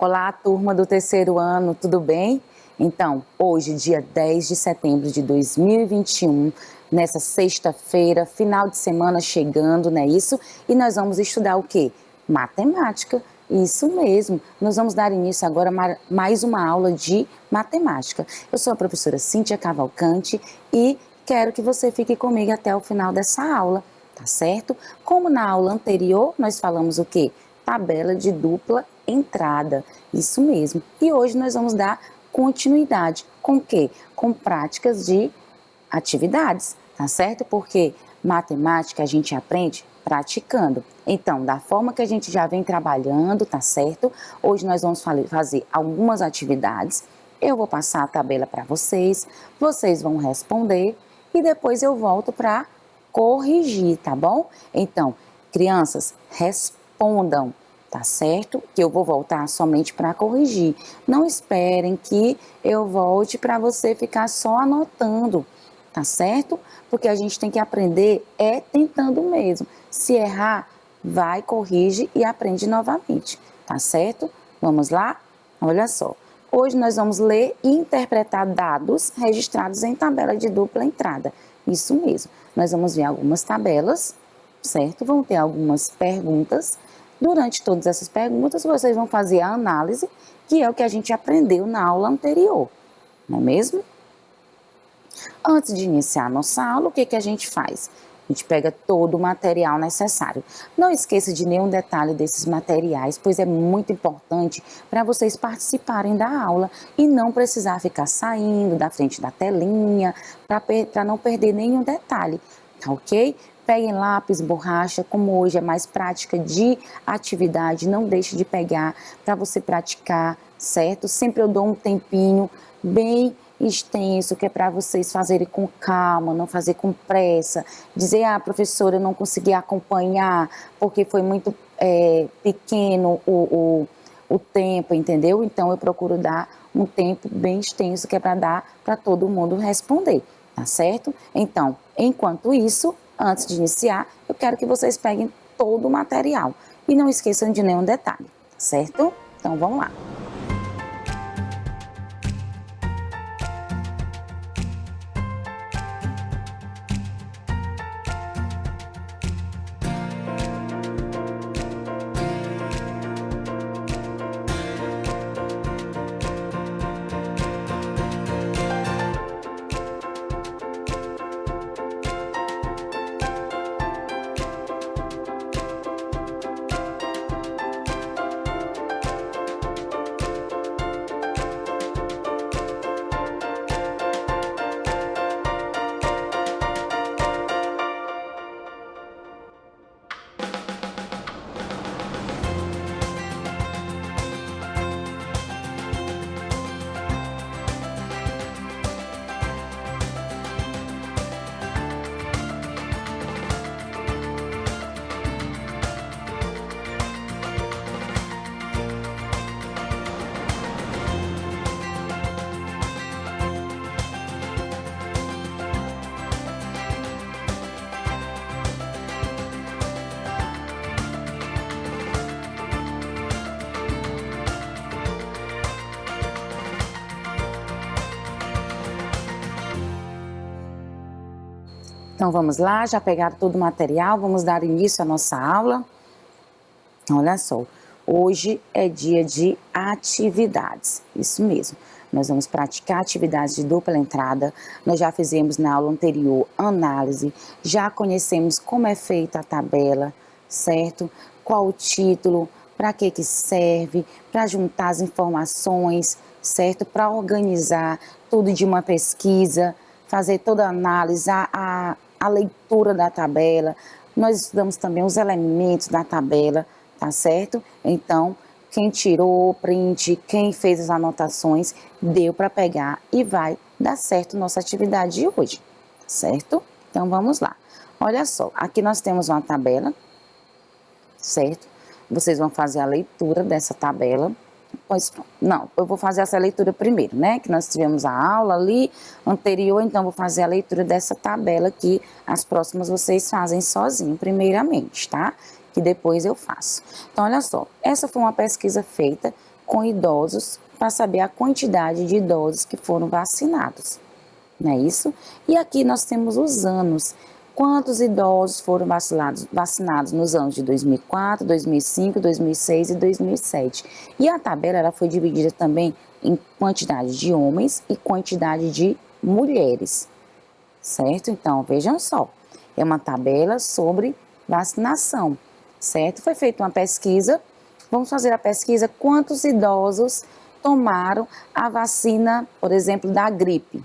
Olá, turma do terceiro ano, tudo bem? Então, hoje, dia 10 de setembro de 2021, nessa sexta-feira, final de semana chegando, não é isso? E nós vamos estudar o quê? Matemática. Isso mesmo, nós vamos dar início agora a mais uma aula de matemática. Eu sou a professora Cíntia Cavalcante e quero que você fique comigo até o final dessa aula, tá certo? Como na aula anterior nós falamos o quê? Tabela de dupla entrada, isso mesmo. E hoje nós vamos dar continuidade com o quê? Com práticas de atividades, tá certo? Porque matemática a gente aprende praticando. Então, da forma que a gente já vem trabalhando, tá certo? Hoje nós vamos fazer algumas atividades. Eu vou passar a tabela para vocês, vocês vão responder e depois eu volto para corrigir, tá bom? Então, crianças, respondam, tá certo? Que eu vou voltar somente para corrigir. Não esperem que eu volte para você ficar só anotando, tá certo? Porque a gente tem que aprender tentando mesmo. Se errar, vai, corrige e aprende novamente, tá certo? Vamos lá? Olha só. Hoje nós vamos ler e interpretar dados registrados em tabela de dupla entrada. Isso mesmo. Nós vamos ver algumas tabelas, certo? Vão ter algumas perguntas. Durante todas essas perguntas, vocês vão fazer a análise, que é o que a gente aprendeu na aula anterior, não é mesmo? Antes de iniciar a nossa aula, o que a gente faz? A gente pega todo o material necessário. Não esqueça de nenhum detalhe desses materiais, pois é muito importante para vocês participarem da aula e não precisar ficar saindo da frente da telinha, para não perder nenhum detalhe, tá ok? Peguem lápis, borracha, como hoje é mais prática de atividade, não deixe de pegar para você praticar, certo? Sempre eu dou um tempinho bem extenso, que é para vocês fazerem com calma, não fazer com pressa, dizer, professora, eu não consegui acompanhar, porque foi muito pequeno o tempo, entendeu? Então, eu procuro dar um tempo bem extenso, que é para dar para todo mundo responder, tá certo? Então, enquanto isso, antes de iniciar, eu quero que vocês peguem todo o material e não esqueçam de nenhum detalhe, tá certo? Então, vamos lá. Então, vamos lá, já pegaram todo o material, vamos dar início à nossa aula. Olha só, hoje é dia de atividades, isso mesmo. Nós vamos praticar atividades de dupla entrada, nós já fizemos na aula anterior análise, já conhecemos como é feita a tabela, certo? Qual o título, para que serve, para juntar as informações, certo? Para organizar tudo de uma pesquisa, fazer toda a análise, a leitura da tabela. Nós estudamos também os elementos da tabela, tá certo? Então, quem tirou o print, quem fez as anotações, deu para pegar e vai dar certo nossa atividade de hoje, certo? Então, vamos lá. Olha só, aqui nós temos uma tabela, certo? Vocês vão fazer a leitura dessa tabela. Pois não, eu vou fazer essa leitura primeiro, né? Que nós tivemos a aula ali anterior, então vou fazer a leitura dessa tabela aqui. As próximas vocês fazem sozinho, primeiramente, tá? Que depois eu faço. Então, olha só, essa foi uma pesquisa feita com idosos para saber a quantidade de idosos que foram vacinados, não é isso? E aqui nós temos os anos. Quantos idosos foram vacinados nos anos de 2004, 2005, 2006 e 2007. E a tabela ela foi dividida também em quantidade de homens e quantidade de mulheres, certo? Então, vejam só, é uma tabela sobre vacinação, certo? Foi feita uma pesquisa, vamos fazer a pesquisa, quantos idosos tomaram a vacina, por exemplo, da gripe.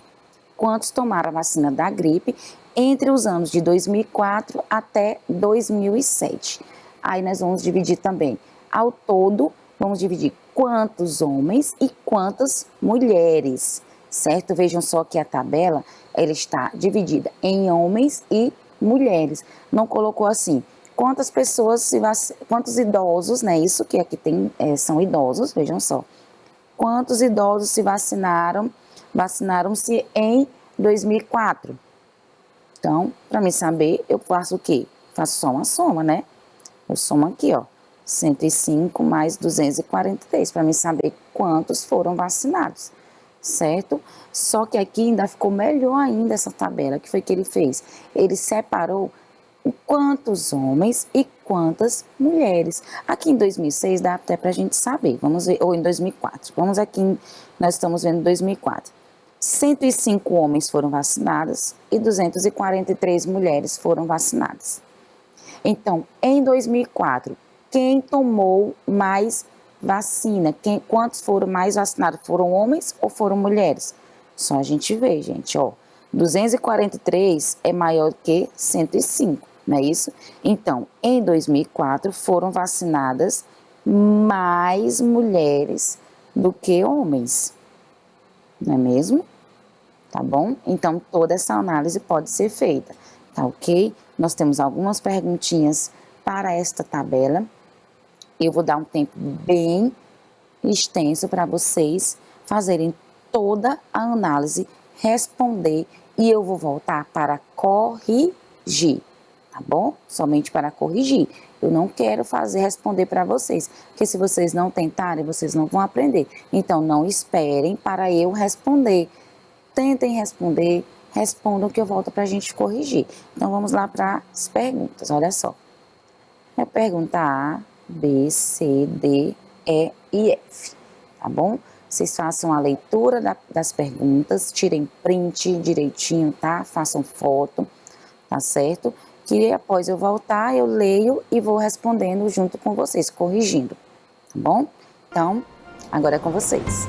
Quantos tomaram a vacina da gripe entre os anos de 2004 até 2007. Aí nós vamos dividir também, ao todo, vamos dividir quantos homens e quantas mulheres, certo? Vejam só que a tabela, ela está dividida em homens e mulheres. Não colocou assim, quantas pessoas, quantos idosos, né? Isso que aqui tem, são idosos, vejam só. Quantos idosos se vacinaram-se em 2004. Então, para mim saber, eu faço o quê? Faço só uma soma, né? Eu somo aqui, ó, 105 mais 243, para mim saber quantos foram vacinados, certo? Só que aqui ainda ficou melhor ainda essa tabela, que foi que ele fez? Ele separou quantos homens e quantas mulheres. Aqui em 2006 dá até para a gente saber, vamos ver, ou em 2004, vamos aqui, nós estamos vendo 2004. 105 homens foram vacinados e 243 mulheres foram vacinadas. Então, em 2004, quem tomou mais vacina? Quantos foram mais vacinados? Foram homens ou foram mulheres? Só a gente vê, gente, ó. 243 é maior que 105, não é isso? Então, em 2004, foram vacinadas mais mulheres do que homens, não é mesmo? Tá bom? Então, toda essa análise pode ser feita, tá ok? Nós temos algumas perguntinhas para esta tabela. Eu vou dar um tempo bem extenso para vocês fazerem toda a análise, responder e eu vou voltar para corrigir, tá bom? Somente para corrigir. Eu não quero responder para vocês, porque se vocês não tentarem, vocês não vão aprender. Então, não esperem para eu responder. Tentem responder, respondam que eu volto para a gente corrigir. Então, vamos lá para as perguntas, olha só. É pergunta A, B, C, D, E e F, tá bom? Vocês façam a leitura das perguntas, tirem print direitinho, tá? Façam foto, tá certo? Que após eu voltar, eu leio e vou respondendo junto com vocês, corrigindo, tá bom? Então, agora é com vocês.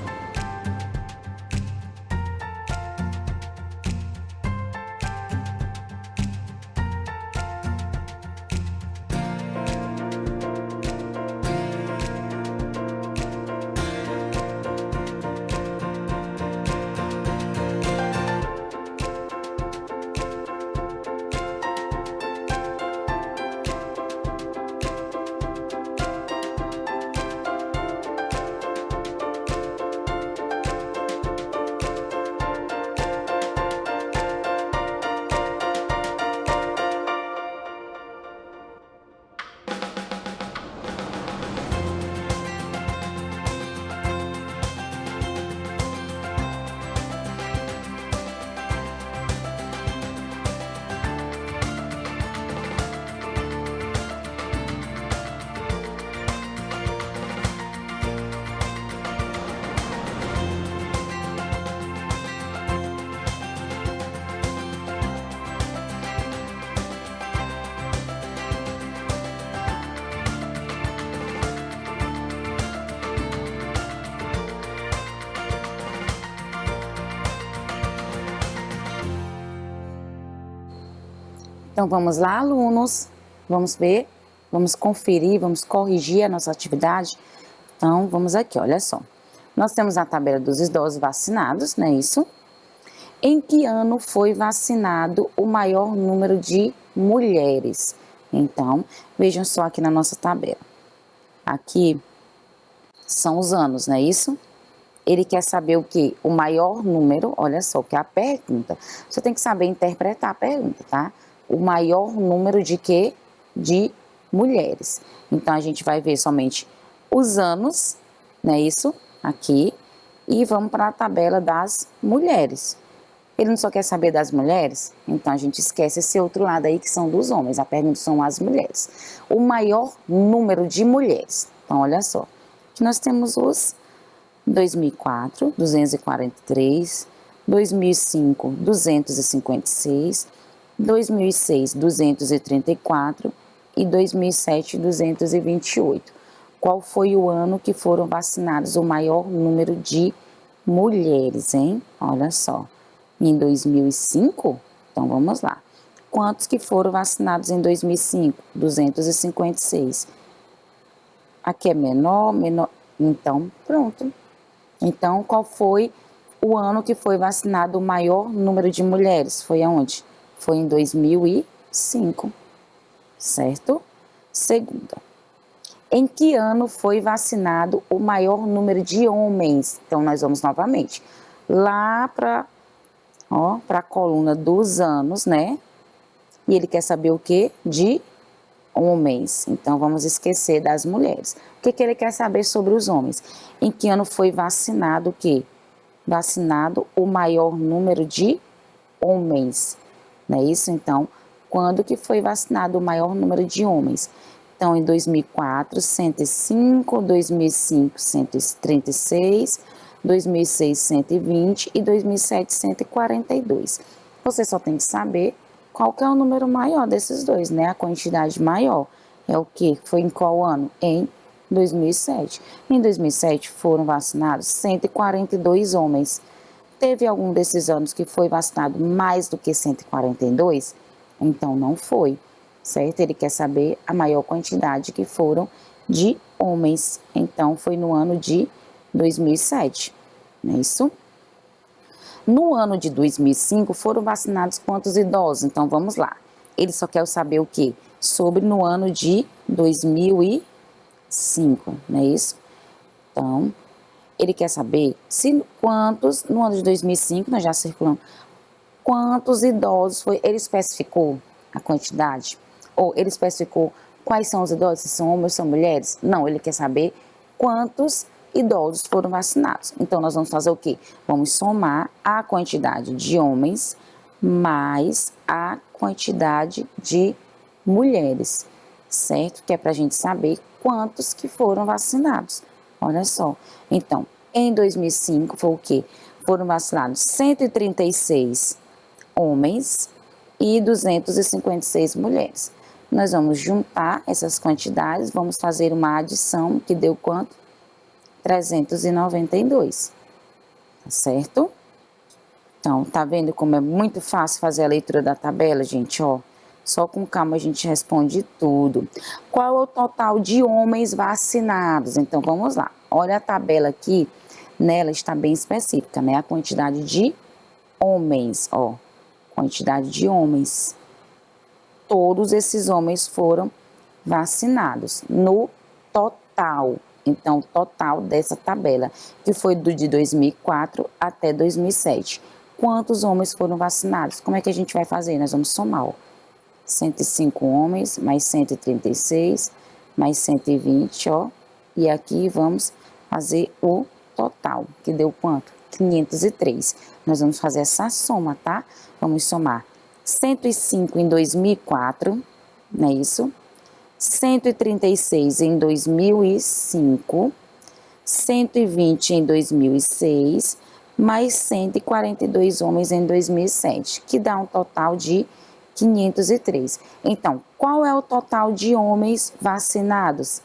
Então, vamos lá, alunos, vamos ver, vamos conferir, vamos corrigir a nossa atividade. Então, vamos aqui, olha só. Nós temos a tabela dos idosos vacinados, não é isso? Em que ano foi vacinado o maior número de mulheres? Então, vejam só aqui na nossa tabela. Aqui são os anos, não é isso? Ele quer saber o quê? O maior número, olha só, que é a pergunta. Você tem que saber interpretar a pergunta, tá? O maior número de quê? De mulheres. Então, a gente vai ver somente os anos não é isso? Aqui. E vamos para a tabela das mulheres. Ele não só quer saber das mulheres? Então a gente esquece esse outro lado aí que são dos homens. A pergunta são as mulheres. O maior número de mulheres. Então olha só. Aqui nós temos os 2004, 243, 2005, 256, 2006, 234 e 2007, 228. Qual foi o ano que foram vacinados o maior número de mulheres, hein? Olha só. Em 2005? Então vamos lá. Quantos que foram vacinados em 2005? 256. Aqui é menor, menor. Então, pronto. Então, qual foi o ano que foi vacinado o maior número de mulheres? Foi aonde? Foi em 2005, certo? Segunda. Em que ano foi vacinado o maior número de homens? Então, nós vamos novamente lá para a coluna dos anos, né? E ele quer saber o quê? De homens. Então, vamos esquecer das mulheres. O que ele quer saber sobre os homens? Em que ano foi vacinado o quê? Vacinado o maior número de homens. Não é isso? Então, quando que foi vacinado o maior número de homens? Então, em 2004, 105, 2005, 136, 2006, 120 e 2007, 142. Você só tem que saber qual que é o número maior desses dois, né? A quantidade maior é o que? Foi em qual ano? Em 2007. Em 2007 foram vacinados 142 homens. Teve algum desses anos que foi vacinado mais do que 142? Então não foi, certo? Ele quer saber a maior quantidade que foram de homens. Então foi no ano de 2007, não é isso? No ano de 2005 foram vacinados quantos idosos? Então vamos lá. Ele só quer saber o quê? Sobre no ano de 2005, não é isso? Então, ele quer saber se quantos, no ano de 2005, nós já circulamos, quantos idosos foi, ele especificou a quantidade? Ou ele especificou quais são os idosos, se são homens ou são mulheres? Não, ele quer saber quantos idosos foram vacinados. Então, nós vamos fazer o quê? Vamos somar a quantidade de homens mais a quantidade de mulheres, certo? Que é para a gente saber quantos que foram vacinados. Olha só. Então, em 2005 foi o quê? Foram vacinados 136 homens e 256 mulheres. Nós vamos juntar essas quantidades, vamos fazer uma adição que deu quanto? 392, tá certo? Então, tá vendo como é muito fácil fazer a leitura da tabela, gente, ó? Só com calma a gente responde tudo. Qual é o total de homens vacinados? Então, vamos lá. Olha a tabela aqui, nela está bem específica, né? A quantidade de homens, ó. Quantidade de homens. Todos esses homens foram vacinados no total. Então, total dessa tabela, que foi de 2004 até 2007. Quantos homens foram vacinados? Como é que a gente vai fazer? Nós vamos somar, ó. 105 homens, mais 136, mais 120, ó. E aqui vamos fazer o total, que deu quanto? 503. Nós vamos fazer essa soma, tá? Vamos somar 105 em 2004, não é isso? 136 em 2005, 120 em 2006, mais 142 homens em 2007, que dá um total de 503. Então, qual é o total de homens vacinados?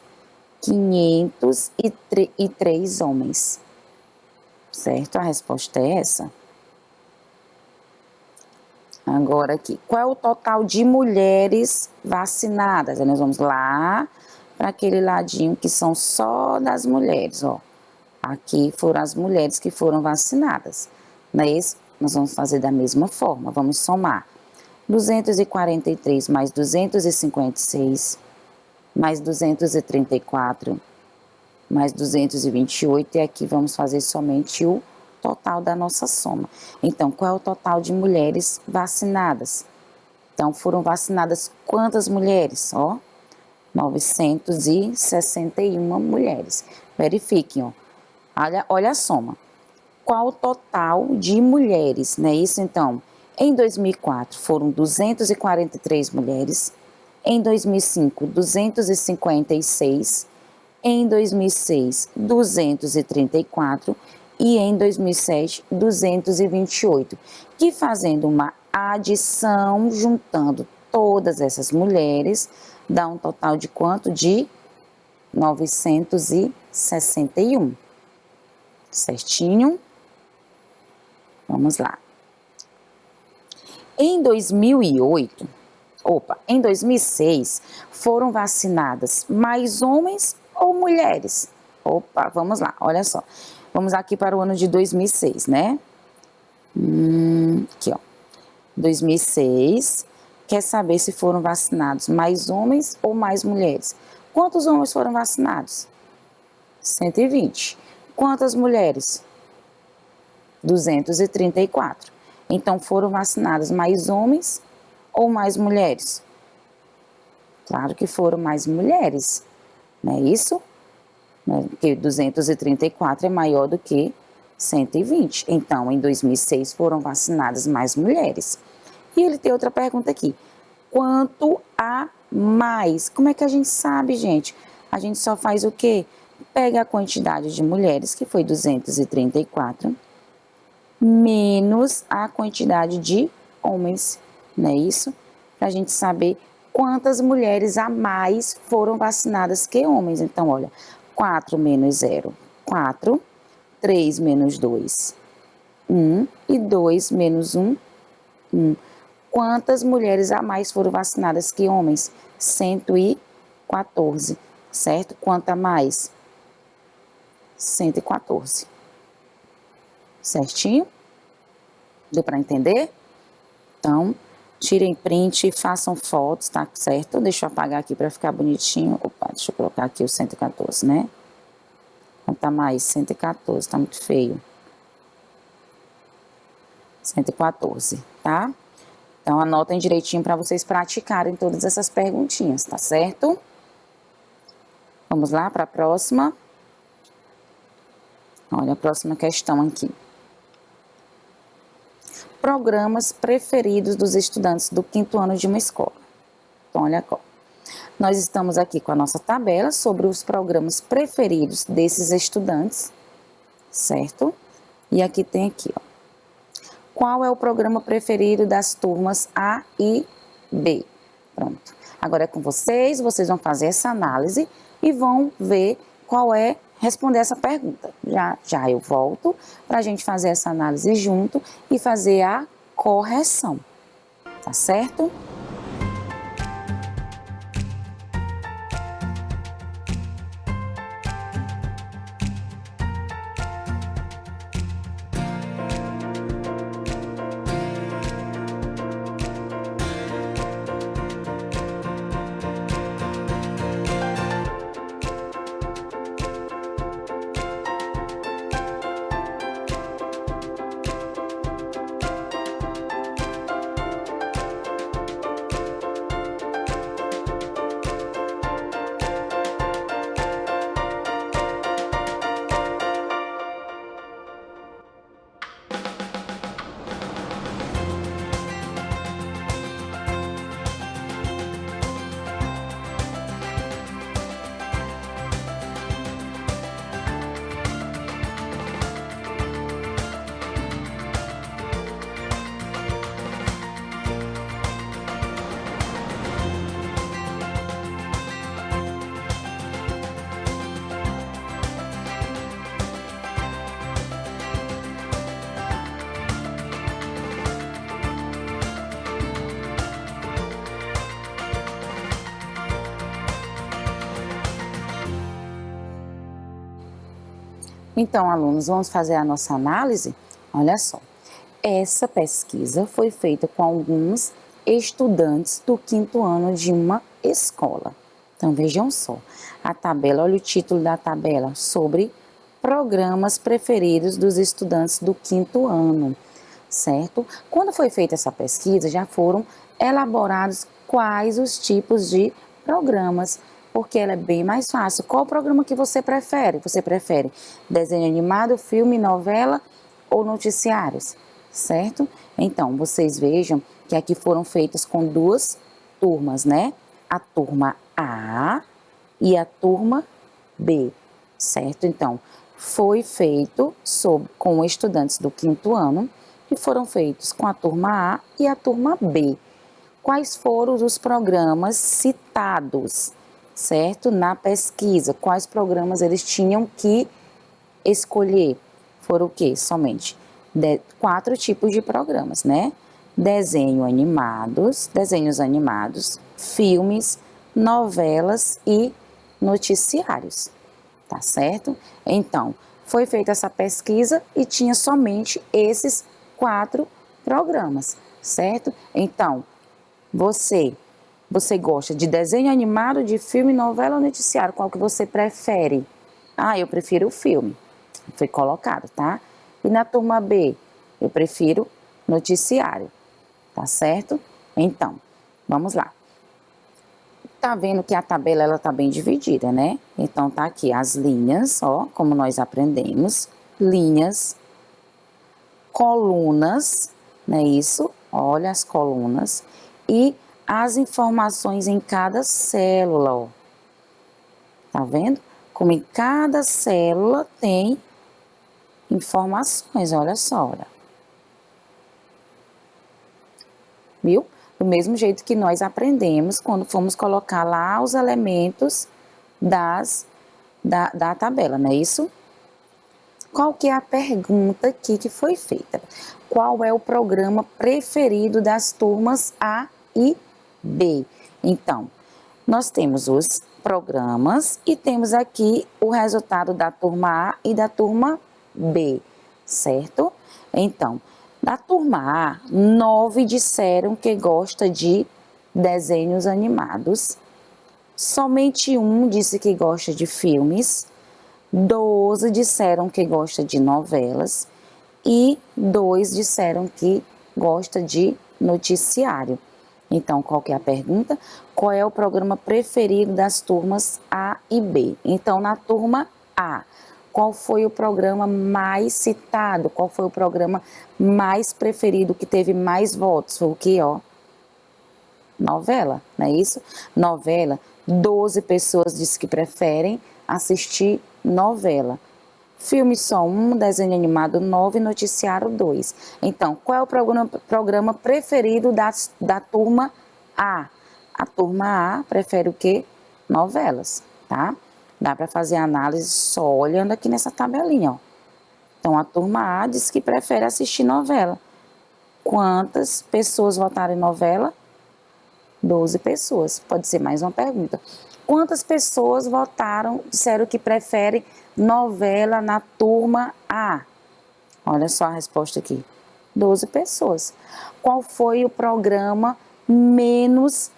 503 homens. Certo? A resposta é essa. Agora aqui, qual é o total de mulheres vacinadas? Aí nós vamos lá para aquele ladinho que são só das mulheres, ó. Aqui foram as mulheres que foram vacinadas. Não é isso? Nós vamos fazer da mesma forma, vamos somar. 243 mais 256, mais 234, mais 228, e aqui vamos fazer somente o total da nossa soma. Então, qual é o total de mulheres vacinadas? Então, foram vacinadas quantas mulheres? Ó, 961 mulheres. Verifiquem, ó, Olha a soma. Qual o total de mulheres, né? Isso então, em 2004 foram 243 mulheres, em 2005 256, em 2006 234 e em 2007 228, que fazendo uma adição, juntando todas essas mulheres, dá um total de quanto? De 961, certinho? Vamos lá. Em 2006, foram vacinadas mais homens ou mulheres? Opa, vamos lá, olha só. Vamos aqui para o ano de 2006, né? Aqui, ó. 2006, quer saber se foram vacinados mais homens ou mais mulheres? Quantos homens foram vacinados? 120. Quantas mulheres? 234. Então, foram vacinados mais homens ou mais mulheres? Claro que foram mais mulheres, não é isso? Porque 234 é maior do que 120. Então, em 2006 foram vacinadas mais mulheres. E ele tem outra pergunta aqui. Quanto a mais? Como é que a gente sabe, gente? A gente só faz o quê? Pega a quantidade de mulheres, que foi 234, menos a quantidade de homens, não é isso? Para a gente saber quantas mulheres a mais foram vacinadas que homens. Então, olha, 4 menos 0, 4, 3 menos 2, 1, e 2 menos 1, 1. Quantas mulheres a mais foram vacinadas que homens? 114, certo? Quanto a mais? 114. Certinho? Deu para entender? Então, tirem print e façam fotos, tá certo? Deixa eu apagar aqui para ficar bonitinho. Opa, deixa eu colocar aqui o 114, né? Quanto a mais? 114, tá muito feio. 114, tá? Então, anotem direitinho para vocês praticarem todas essas perguntinhas, tá certo? Vamos lá para a próxima. Olha a próxima questão aqui. Programas preferidos dos estudantes do 5º ano de uma escola. Então, olha aqui. Nós estamos aqui com a nossa tabela sobre os programas preferidos desses estudantes, certo? E aqui tem aqui, ó. Qual é o programa preferido das turmas A e B? Pronto. Agora é com vocês vão fazer essa análise e vão ver responder essa pergunta. Já eu volto para a gente fazer essa análise junto e fazer a correção, tá certo? Então, alunos, vamos fazer a nossa análise? Olha só, essa pesquisa foi feita com alguns estudantes do 5º ano de uma escola. Então, vejam só, a tabela, olha o título da tabela, sobre programas preferidos dos estudantes do 5º ano, certo? Quando foi feita essa pesquisa, já foram elaborados quais os tipos de programas porque ela é bem mais fácil. Qual o programa que você prefere? Você prefere desenho animado, filme, novela ou noticiários? Certo? Então, vocês vejam que aqui foram feitas com duas turmas, né? A turma A e a turma B, certo? Então, foi feito com estudantes do 5º ano e foram feitos com a turma A e a turma B. Quais foram os programas citados, certo? Na pesquisa, quais programas eles tinham que escolher? Foram o quê? Somente 4 tipos de programas, né? Desenhos animados, filmes, novelas e noticiários, tá certo? Então, foi feita essa pesquisa e tinha somente esses 4 programas, certo? Então, você gosta de desenho animado, de filme, novela ou noticiário? Qual que você prefere? Ah, eu prefiro o filme. Foi colocado, tá? E na turma B, eu prefiro noticiário, tá certo? Então, vamos lá. Tá vendo que a tabela, ela tá bem dividida, né? Então, tá aqui as linhas, ó, como nós aprendemos. Linhas, colunas, não é isso? Olha as colunas. E as informações em cada célula, ó. Tá vendo? Como em cada célula tem informações, olha só, olha. Viu? Do mesmo jeito que nós aprendemos quando fomos colocar lá os elementos da tabela, não é isso? Qual que é a pergunta aqui que foi feita? Qual é o programa preferido das turmas A e B? Então, nós temos os programas e temos aqui o resultado da turma A e da turma B, certo? Então, da turma A, 9 disseram que gosta de desenhos animados, somente um disse que gosta de filmes, 12 disseram que gosta de novelas e 2 disseram que gosta de noticiário. Então, qual que é a pergunta? Qual é o programa preferido das turmas A e B? Então, na turma A, qual foi o programa mais citado? Qual foi o programa mais preferido, que teve mais votos? Foi o que, ó? Novela, não é isso? Novela, 12 pessoas dizem que preferem assistir novela. Filme só 1, desenho animado 9, noticiário 2. Então, qual é o programa preferido da turma A? A turma A prefere o quê? Novelas, tá? Dá para fazer análise só olhando aqui nessa tabelinha, ó. Então, a turma A diz que prefere assistir novela. Quantas pessoas votaram em novela? 12 pessoas. Pode ser mais uma pergunta. Quantas pessoas votaram, disseram que preferem novela na turma A? Olha só a resposta aqui. 12 pessoas. Qual foi o programa menos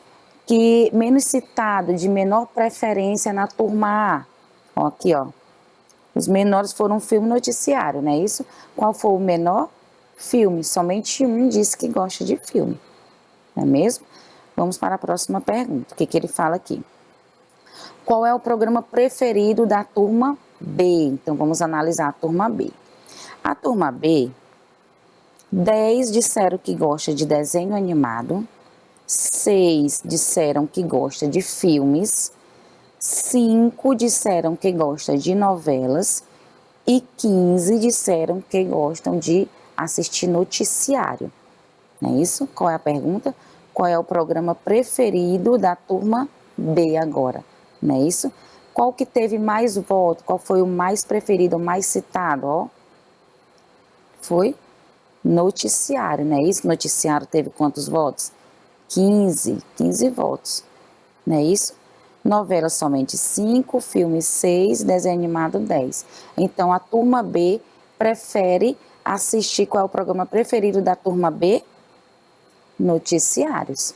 citado, de menor preferência na turma A? Ó, aqui, ó. Os menores foram filme e noticiário, não é isso? Qual foi o menor? Filme. Somente um disse que gosta de filme. Não é mesmo? Vamos para a próxima pergunta. O que ele fala aqui? Qual é o programa preferido da turma B? Então, vamos analisar a turma B. A turma B, 10 disseram que gosta de desenho animado, 6 disseram que gosta de filmes, 5 disseram que gosta de novelas e 15 disseram que gostam de assistir noticiário. Não é isso? Qual é a pergunta? Qual é o programa preferido da turma B agora? Não é isso? Qual que teve mais votos? Qual foi o mais preferido, o mais citado? Ó, foi noticiário, não é isso? Noticiário teve quantos votos? 15 votos, não é isso? Novela somente 5, filme 6, desenho animado 10. Então, a turma B prefere assistir, qual é o programa preferido da turma B? Noticiários,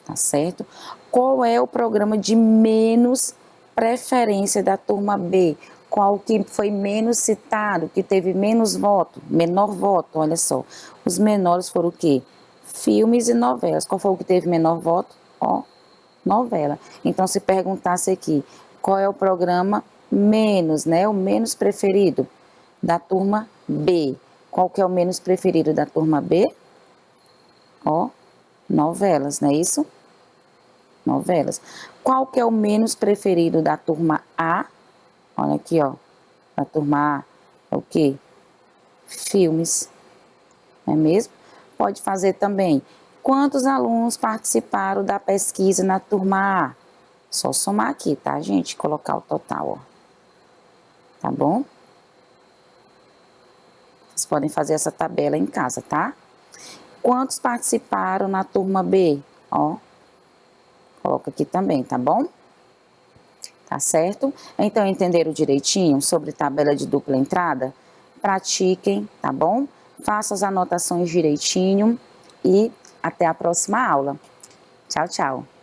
tá certo? Qual é o programa de menos preferência da turma B? Qual que foi menos citado, que teve menos voto, menor voto, olha só. Os menores foram o quê? Filmes e novelas. Qual foi o que teve menor voto? Ó, novela. Então, se perguntasse aqui, qual é o programa menos, né? O menos preferido da turma B. Qual que é o menos preferido da turma B? Ó, novelas, não é isso? Novelas. Qual que é o menos preferido da turma A? Olha aqui, ó. Da turma A é o quê? Filmes, não é mesmo? Pode fazer também. Quantos alunos participaram da pesquisa na turma A? Só somar aqui, tá, gente? Colocar o total, ó. Tá bom? Vocês podem fazer essa tabela em casa, tá? Quantos participaram na turma B? Ó, coloca aqui também, tá bom? Tá certo? Então, entenderam direitinho sobre tabela de dupla entrada? Pratiquem, tá bom? Façam as anotações direitinho e até a próxima aula. Tchau, tchau.